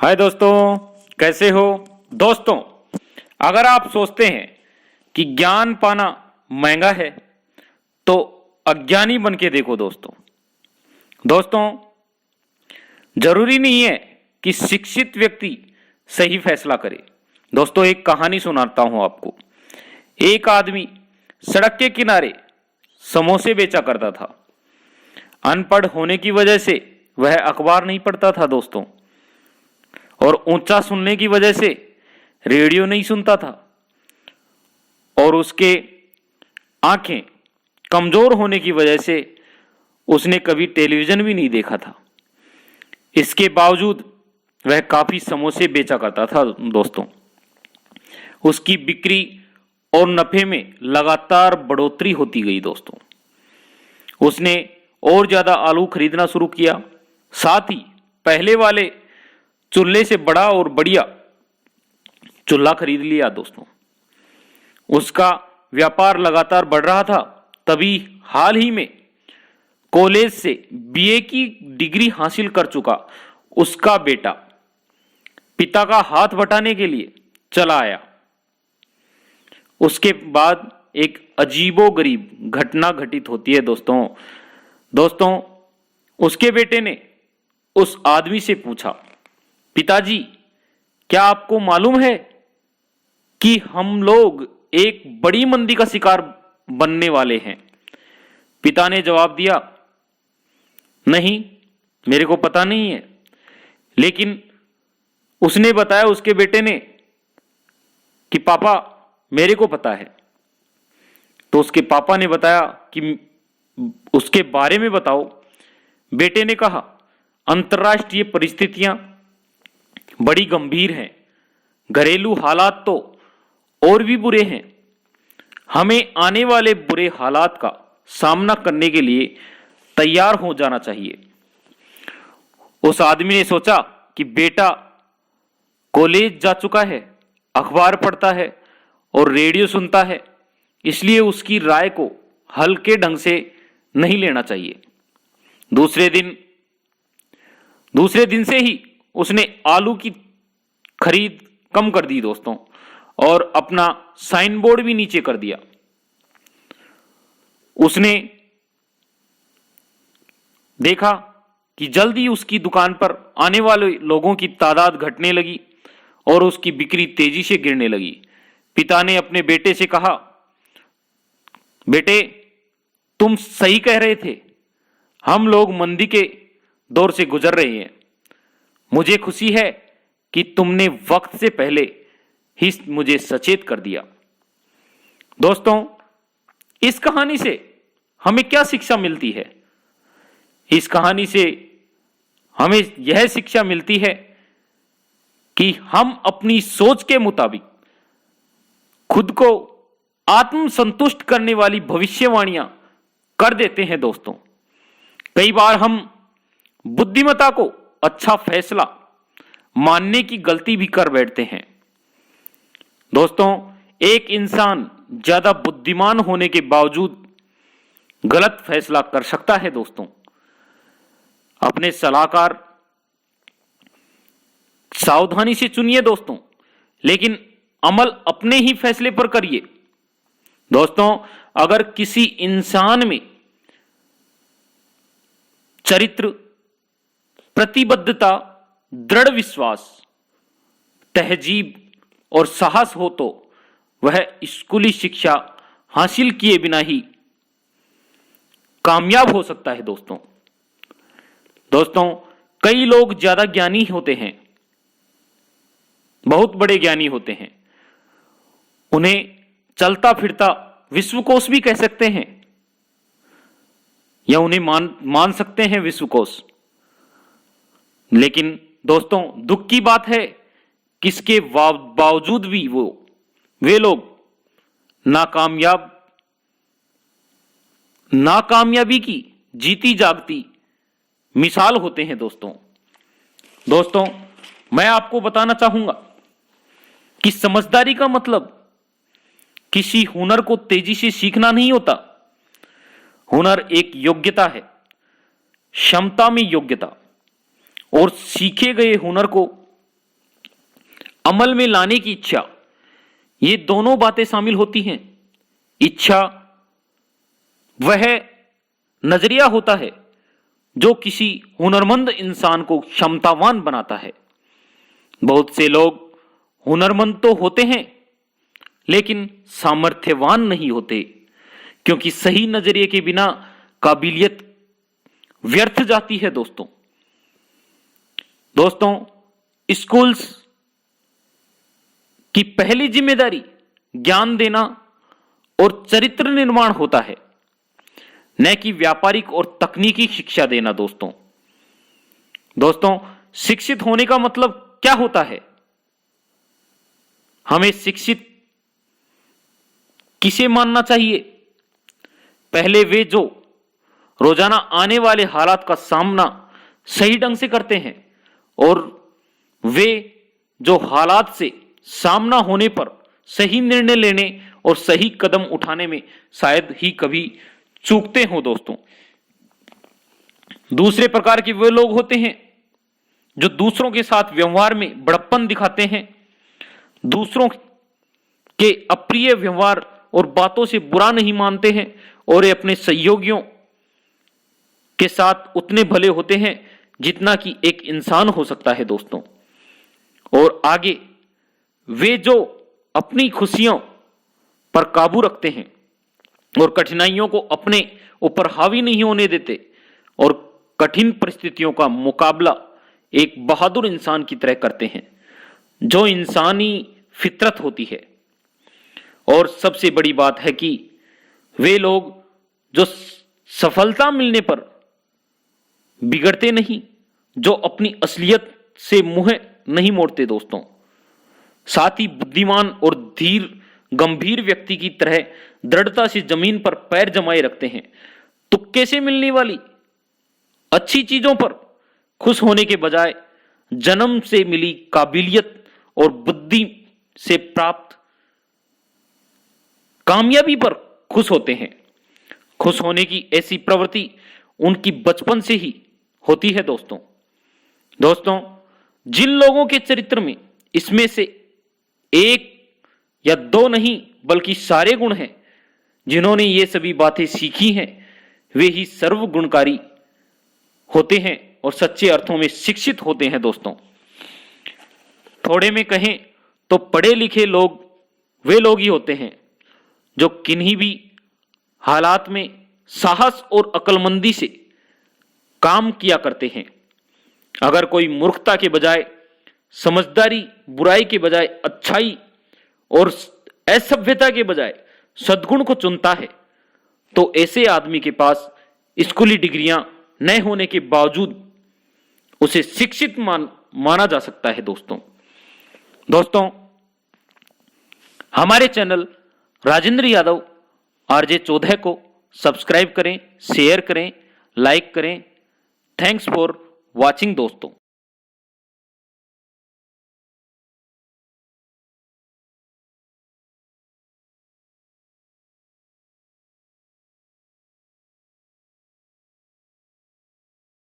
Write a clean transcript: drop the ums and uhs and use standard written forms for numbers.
हाय दोस्तों, कैसे हो दोस्तों। अगर आप सोचते हैं कि ज्ञान पाना महंगा है तो अज्ञानी बन के देखो दोस्तों। दोस्तों, जरूरी नहीं है कि शिक्षित व्यक्ति सही फैसला करे। दोस्तों, एक कहानी सुनाता हूं आपको। एक आदमी सड़क के किनारे समोसे बेचा करता था। अनपढ़ होने की वजह से वह अखबार नहीं पढ़ता था दोस्तों, और ऊंचा सुनने की वजह से रेडियो नहीं सुनता था, और उसके आंखें कमजोर होने की वजह से उसने कभी टेलीविजन भी नहीं देखा था। इसके बावजूद वह काफी समोसे बेचा करता था दोस्तों। उसकी बिक्री और नफे में लगातार बढ़ोतरी होती गई दोस्तों। उसने और ज्यादा आलू खरीदना शुरू किया, साथ ही पहले वाले चूल्हे से बड़ा और बढ़िया चूल्हा खरीद लिया दोस्तों। उसका व्यापार लगातार बढ़ रहा था। तभी हाल ही में कॉलेज से बीए की डिग्री हासिल कर चुका उसका बेटा पिता का हाथ बटाने के लिए चला आया। उसके बाद एक अजीबोगरीब घटना घटित होती है दोस्तों। उसके बेटे ने उस आदमी से पूछा, पिताजी, क्या आपको मालूम है कि हम लोग एक बड़ी मंदी का शिकार बनने वाले हैं? पिता ने जवाब दिया, नहीं, मेरे को पता नहीं है। लेकिन उसने बताया उसके बेटे ने कि पापा, मेरे को पता है। तो उसके पापा ने बताया कि उसके बारे में बताओ। बेटे ने कहा, अंतर्राष्ट्रीय परिस्थितियां बड़ी गंभीर हैं, घरेलू हालात तो और भी बुरे हैं। हमें आने वाले बुरे हालात का सामना करने के लिए तैयार हो जाना चाहिए। उस आदमी ने सोचा कि बेटा कॉलेज जा चुका है, अखबार पढ़ता है और रेडियो सुनता है, इसलिए उसकी राय को हल्के ढंग से नहीं लेना चाहिए। दूसरे दिन से ही उसने आलू की खरीद कम कर दी दोस्तों, और अपना साइन बोर्ड भी नीचे कर दिया। उसने देखा कि जल्दी उसकी दुकान पर आने वाले लोगों की तादाद घटने लगी और उसकी बिक्री तेजी से गिरने लगी। पिता ने अपने बेटे से कहा, बेटे, तुम सही कह रहे थे, हम लोग मंदी के दौर से गुजर रहे हैं। मुझे खुशी है कि तुमने वक्त से पहले ही मुझे सचेत कर दिया। दोस्तों, इस कहानी से हमें क्या शिक्षा मिलती है? इस कहानी से हमें यह शिक्षा मिलती है कि हम अपनी सोच के मुताबिक खुद को आत्मसंतुष्ट करने वाली भविष्यवाणियां कर देते हैं दोस्तों। कई बार हम बुद्धिमत्ता को अच्छा फैसला मानने की गलती भी कर बैठते हैं दोस्तों। एक इंसान ज्यादा बुद्धिमान होने के बावजूद गलत फैसला कर सकता है दोस्तों। अपने सलाहकार सावधानी से चुनिए दोस्तों, लेकिन अमल अपने ही फैसले पर करिए। दोस्तों, अगर किसी इंसान में चरित्र, प्रतिबद्धता, दृढ़ विश्वास, तहजीब और साहस हो तो वह स्कूली शिक्षा हासिल किए बिना ही कामयाब हो सकता है दोस्तों, कई लोग ज्यादा ज्ञानी होते हैं, बहुत बड़े ज्ञानी होते हैं। उन्हें चलता फिरता विश्वकोश भी कह सकते हैं, या उन्हें मान सकते हैं विश्वकोश। लेकिन दोस्तों, दुख की बात है कि इसके बावजूद भी वे लोग नाकामयाबी की जीती जागती मिसाल होते हैं दोस्तों, मैं आपको बताना चाहूंगा कि समझदारी का मतलब किसी हुनर को तेजी से सीखना नहीं होता। हुनर एक योग्यता है, क्षमता में योग्यता, और सीखे गए हुनर को अमल में लाने की इच्छा, ये दोनों बातें शामिल होती हैं। इच्छा वह नजरिया होता है जो किसी हुनरमंद इंसान को क्षमतावान बनाता है। बहुत से लोग हुनरमंद तो होते हैं लेकिन सामर्थ्यवान नहीं होते, क्योंकि सही नजरिए के बिना काबिलियत व्यर्थ जाती है। दोस्तों स्कूल्स की पहली जिम्मेदारी ज्ञान देना और चरित्र निर्माण होता है, न कि व्यापारिक और तकनीकी शिक्षा देना। दोस्तों शिक्षित होने का मतलब क्या होता है? हमें शिक्षित किसे मानना चाहिए? पहले वे जो रोजाना आने वाले हालात का सामना सही ढंग से करते हैं और वे जो हालात से सामना होने पर सही निर्णय लेने और सही कदम उठाने में शायद ही कभी चूकते हो। दोस्तों दूसरे प्रकार के वे लोग होते हैं जो दूसरों के साथ व्यवहार में बड़प्पन दिखाते हैं, दूसरों के अप्रिय व्यवहार और बातों से बुरा नहीं मानते हैं और अपने सहयोगियों के साथ उतने भले होते हैं जितना कि एक इंसान हो सकता है। दोस्तों और आगे वे जो अपनी खुशियों पर काबू रखते हैं और कठिनाइयों को अपने ऊपर हावी नहीं होने देते और कठिन परिस्थितियों का मुकाबला एक बहादुर इंसान की तरह करते हैं, जो इंसानी फितरत होती है। और सबसे बड़ी बात है कि वे लोग जो सफलता मिलने पर बिगड़ते नहीं, जो अपनी असलियत से मुंह नहीं मोड़ते। दोस्तों साथ ही बुद्धिमान और धीर गंभीर व्यक्ति की तरह दृढ़ता से जमीन पर पैर जमाए रखते हैं। तुक्के से मिलने वाली अच्छी चीजों पर खुश होने के बजाय जन्म से मिली काबिलियत और बुद्धि से प्राप्त कामयाबी पर खुश होते हैं। खुश होने की ऐसी प्रवृत्ति उनकी बचपन से ही होती है। दोस्तों जिन लोगों के चरित्र में इसमें से एक या दो नहीं बल्कि सारे गुण हैं, जिन्होंने ये सभी बातें सीखी हैं, वे ही सर्वगुणकारी होते हैं और सच्चे अर्थों में शिक्षित होते हैं। दोस्तों थोड़े में कहें तो पढ़े लिखे लोग वे लोग ही होते हैं जो किन्हीं भी हालात में साहस और अक्लमंदी से काम किया करते हैं। अगर कोई मूर्खता के बजाय समझदारी, बुराई के बजाय अच्छाई और असभ्यता के बजाय सद्गुण को चुनता है, तो ऐसे आदमी के पास स्कूली डिग्रियां न होने के बावजूद उसे शिक्षित माना जा सकता है। दोस्तों हमारे चैनल राजेंद्र यादव RJ 14 को सब्सक्राइब करें, शेयर करें, लाइक करें। Thanks for watching. दोस्तों